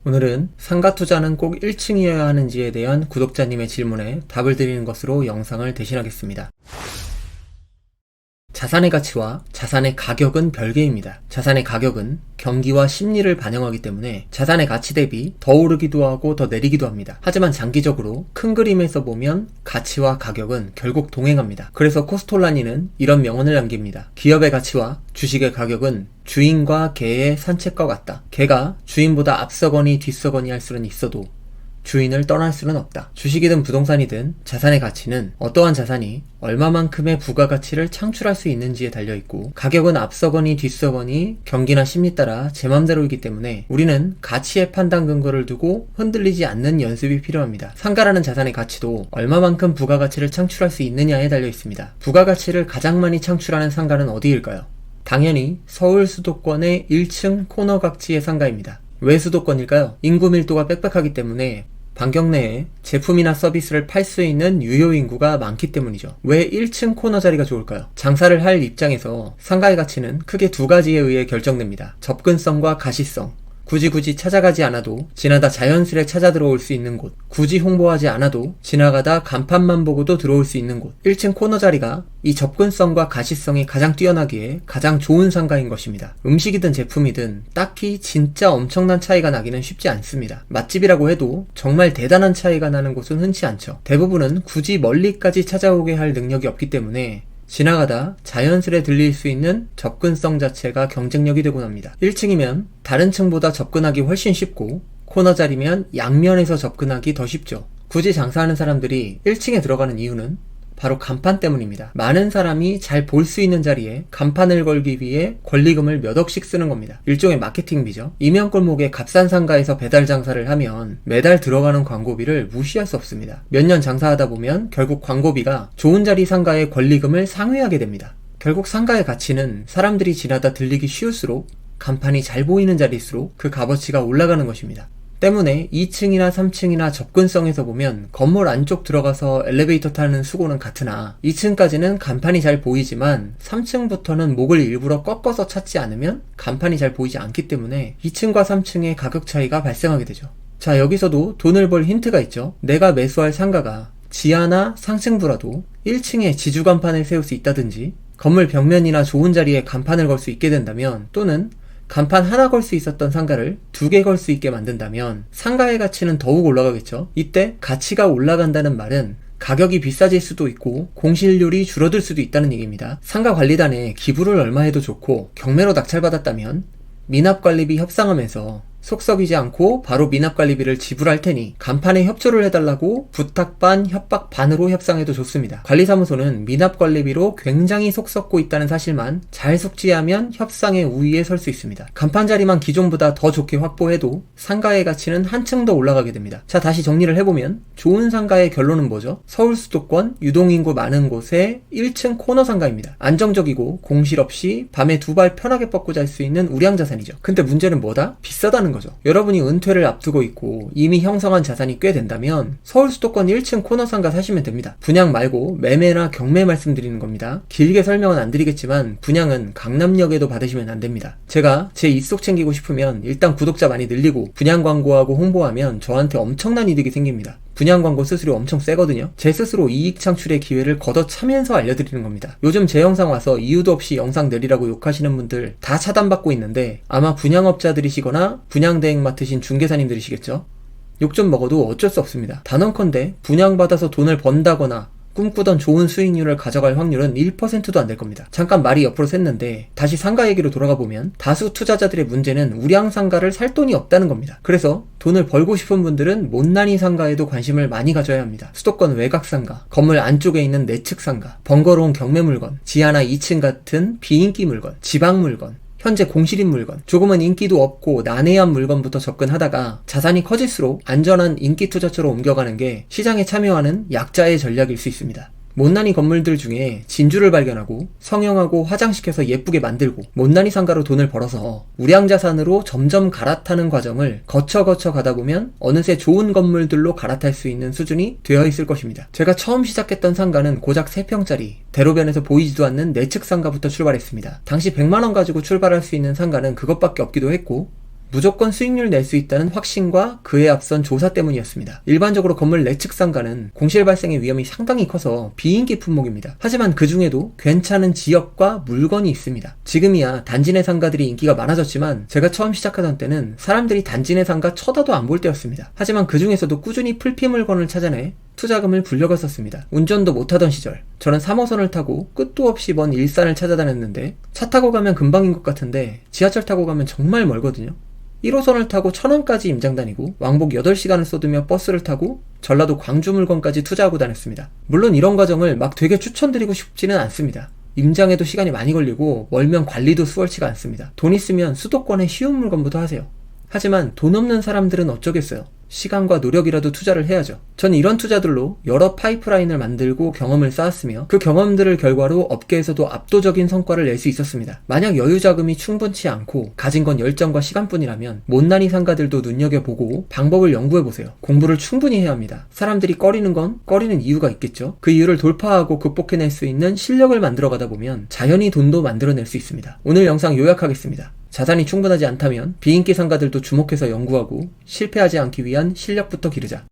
오늘은 상가 투자는 꼭 1층이어야 하는지에 대한 구독자님의 질문에 답을 드리는 것으로 영상을 대신하겠습니다. 자산의 가치와 자산의 가격은 별개입니다. 자산의 가격은 경기와 심리를 반영하기 때문에 자산의 가치 대비 더 오르기도 하고 더 내리기도 합니다. 하지만 장기적으로 큰 그림에서 보면 가치와 가격은 결국 동행합니다. 그래서 코스톨라니는 이런 명언을 남깁니다. 기업의 가치와 주식의 가격은 주인과 개의 산책과 같다. 개가 주인보다 앞서거니 뒤서거니 할 수는 있어도 주인을 떠날 수는 없다. 주식이든 부동산이든 자산의 가치는 어떠한 자산이 얼마만큼의 부가가치를 창출할 수 있는지에 달려있고, 가격은 앞서거니 뒤서거니 경기나 심리 따라 제 맘대로이기 때문에 우리는 가치의 판단 근거를 두고 흔들리지 않는 연습이 필요합니다. 상가라는 자산의 가치도 얼마만큼 부가가치를 창출할 수 있느냐에 달려있습니다. 부가가치를 가장 많이 창출하는 상가는 어디일까요? 당연히 서울 수도권의 1층 코너각지의 상가입니다. 왜 수도권일까요? 인구 밀도가 빽빽하기 때문에 반경 내에 제품이나 서비스를 팔 수 있는 유효 인구가 많기 때문이죠. 왜 1층 코너 자리가 좋을까요? 장사를 할 입장에서 상가의 가치는 크게 두 가지에 의해 결정됩니다. 접근성과 가시성. 굳이 찾아가지 않아도 지나다 자연스레 찾아 들어올 수 있는 곳, 굳이 홍보하지 않아도 지나가다 간판만 보고도 들어올 수 있는 곳. 1층 코너 자리가 이 접근성과 가시성이 가장 뛰어나기에 가장 좋은 상가인 것입니다. 음식이든 제품이든 딱히 진짜 엄청난 차이가 나기는 쉽지 않습니다. 맛집이라고 해도 정말 대단한 차이가 나는 곳은 흔치 않죠. 대부분은 굳이 멀리까지 찾아오게 할 능력이 없기 때문에 지나가다 자연스레 들릴 수 있는 접근성 자체가 경쟁력이 되곤 합니다. 1층이면 다른 층보다 접근하기 훨씬 쉽고, 코너 자리면 양면에서 접근하기 더 쉽죠. 굳이 장사하는 사람들이 1층에 들어가는 이유는 바로 간판 때문입니다. 많은 사람이 잘 볼 수 있는 자리에 간판을 걸기 위해 권리금을 몇 억씩 쓰는 겁니다. 일종의 마케팅비죠. 이면골목의 값싼 상가에서 배달 장사를 하면 매달 들어가는 광고비를 무시할 수 없습니다. 몇 년 장사하다 보면 결국 광고비가 좋은 자리 상가의 권리금을 상회하게 됩니다. 결국 상가의 가치는 사람들이 지나다 들리기 쉬울수록, 간판이 잘 보이는 자리일수록 그 값어치가 올라가는 것입니다. 때문에 2층이나 3층이나 접근성에서 보면 건물 안쪽 들어가서 엘리베이터 타는 수고는 같으나 2층까지는 간판이 잘 보이지만 3층부터는 목을 일부러 꺾어서 찾지 않으면 간판이 잘 보이지 않기 때문에 2층과 3층의 가격 차이가 발생하게 되죠. 자, 여기서도 돈을 벌 힌트가 있죠. 내가 매수할 상가가 지하나 상층부라도 1층에 지주 간판을 세울 수 있다든지, 건물 벽면이나 좋은 자리에 간판을 걸 수 있게 된다면, 또는 간판 하나 걸 수 있었던 상가를 2개 걸 수 있게 만든다면 상가의 가치는 더욱 올라가겠죠. 이때 가치가 올라간다는 말은 가격이 비싸질 수도 있고 공실률이 줄어들 수도 있다는 얘기입니다. 상가관리단에 기부를 얼마 해도 좋고 경매로 낙찰받았다면 미납관리비 협상하면서 속 썩이지 않고 바로 미납관리비를 지불할 테니 간판에 협조를 해달라고 부탁 반, 협박 반으로 협상해도 좋습니다. 관리사무소는 미납관리비로 굉장히 속 썩고 있다는 사실만 잘 숙지하면 협상의 우위에 설 수 있습니다. 간판 자리만 기존보다 더 좋게 확보해도 상가의 가치는 한층 더 올라가게 됩니다. 자, 다시 정리를 해보면 좋은 상가의 결론은 뭐죠? 서울 수도권 유동인구 많은 곳의 1층 코너 상가입니다. 안정적이고 공실 없이 밤에 두 발 편하게 뻗고 잘 수 있는 우량자산이죠. 근데 문제는 뭐다? 비싸다는 거죠. 여러분이 은퇴를 앞두고 있고 이미 형성한 자산이 꽤 된다면 서울 수도권 1층 코너 상가 사시면 됩니다. 분양 말고 매매나 경매 말씀드리는 겁니다. 길게 설명은 안 드리겠지만 분양은 강남역에도 받으시면 안 됩니다. 제가 제 입속 챙기고 싶으면 일단 구독자 많이 늘리고 분양 광고하고 홍보하면 저한테 엄청난 이득이 생깁니다. 분양 광고 수수료 엄청 세거든요. 제 스스로 이익 창출의 기회를 걷어차면서 알려드리는 겁니다. 요즘 제 영상 와서 이유도 없이 영상 내리라고 욕하시는 분들 다 차단받고 있는데 아마 분양업자들이시거나 분양대행 맡으신 중개사님들이시겠죠? 욕 좀 먹어도 어쩔 수 없습니다. 단언컨대 분양받아서 돈을 번다거나 꿈꾸던 좋은 수익률을 가져갈 확률은 1%도 안 될 겁니다. 잠깐 말이 옆으로 샜는데 다시 상가 얘기로 돌아가 보면 다수 투자자들의 문제는 우량 상가를 살 돈이 없다는 겁니다. 그래서 돈을 벌고 싶은 분들은 못난이 상가에도 관심을 많이 가져야 합니다. 수도권 외곽 상가, 건물 안쪽에 있는 내측 상가, 번거로운 경매 물건, 지하나 2층 같은 비인기 물건, 지방 물건, 현재 공실인 물건, 조금은 인기도 없고 난해한 물건부터 접근하다가 자산이 커질수록 안전한 인기 투자처로 옮겨가는 게 시장에 참여하는 약자의 전략일 수 있습니다. 못난이 건물들 중에 진주를 발견하고 성형하고 화장시켜서 예쁘게 만들고 못난이 상가로 돈을 벌어서 우량자산으로 점점 갈아타는 과정을 거쳐 가다 보면 어느새 좋은 건물들로 갈아탈 수 있는 수준이 되어 있을 것입니다. 제가 처음 시작했던 상가는 고작 3평짜리 대로변에서 보이지도 않는 내측 상가부터 출발했습니다. 당시 100만원 가지고 출발할 수 있는 상가는 그것밖에 없기도 했고 무조건 수익률 낼 수 있다는 확신과 그에 앞선 조사 때문이었습니다. 일반적으로 건물 내측 상가는 공실 발생의 위험이 상당히 커서 비인기 품목입니다. 하지만 그 중에도 괜찮은 지역과 물건이 있습니다. 지금이야 단지 내 상가들이 인기가 많아졌지만 제가 처음 시작하던 때는 사람들이 단지 내 상가 쳐다도 안 볼 때였습니다. 하지만 그 중에서도 꾸준히 풀피 물건을 찾아내 투자금을 불려갔었습니다. 운전도 못하던 시절 저는 3호선을 타고 끝도 없이 먼 일산을 찾아다녔는데 차 타고 가면 금방인 것 같은데 지하철 타고 가면 정말 멀거든요. 1호선을 타고 천안까지 임장 다니고 왕복 8시간을 쏟으며 버스를 타고 전라도 광주 물건까지 투자하고 다녔습니다. 물론 이런 과정을 막 되게 추천드리고 싶지는 않습니다. 임장에도 시간이 많이 걸리고 멀면 관리도 수월치가 않습니다. 돈 있으면 수도권의 쉬운 물건부터 하세요. 하지만 돈 없는 사람들은 어쩌겠어요. 시간과 노력이라도 투자를 해야죠. 저는 이런 투자들로 여러 파이프라인을 만들고 경험을 쌓았으며 그 경험들을 결과로 업계에서도 압도적인 성과를 낼 수 있었습니다. 만약 여유 자금이 충분치 않고 가진 건 열정과 시간뿐이라면 못난이 상가들도 눈여겨보고 방법을 연구해보세요. 공부를 충분히 해야 합니다. 사람들이 꺼리는 건 꺼리는 이유가 있겠죠. 그 이유를 돌파하고 극복해낼 수 있는 실력을 만들어가다 보면 자연히 돈도 만들어낼 수 있습니다. 오늘 영상 요약하겠습니다. 자산이 충분하지 않다면 비인기 상가들도 주목해서 연구하고 실패하지 않기 위한 실력부터 기르자.